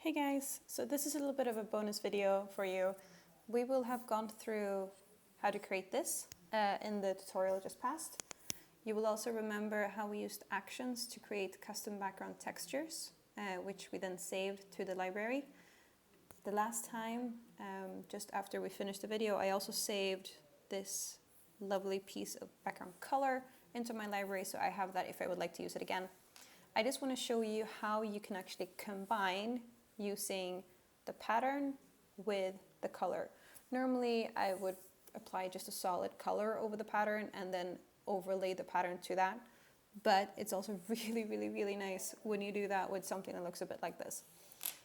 Hey guys, so this is a little bit of a bonus video for you. We will have gone through how to create this in the tutorial just passed. You will also remember how we used actions to create custom background textures, which we then saved to the library. The last time, just after we finished the video, I also saved this lovely piece of background color into my library, so I have that if I would like to use it again. I just want to show you how you can actually combine using the pattern with the color. Normally I would apply just a solid color over the pattern and then overlay the pattern to that, but it's also really nice when you do that with something that looks a bit like this.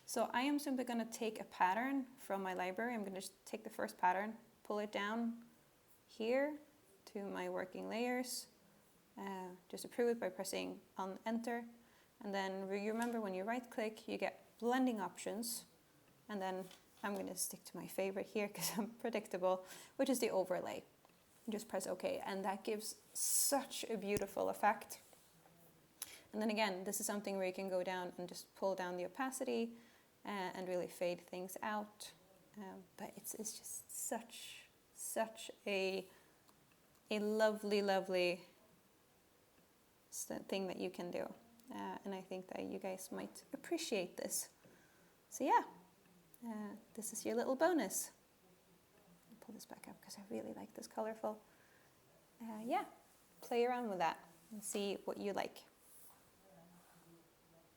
So I am simply going to take a pattern from my library. I'm going to just take the first pattern, pull it down here to my working layers, just approve it by pressing on enter, and then you remember when you right click you get blending options, and then I'm going to stick to my favorite here because I'm predictable, which is the overlay. Just press OK, and that gives such a beautiful effect. And then again, this is something where you can go down and just pull down the opacity and really fade things out. But it's just such a lovely thing that you can do. And I think that you guys might appreciate this. So yeah, this is your little bonus. I'll pull this back up because I really like this colorful. Yeah, play around with that and see what you like.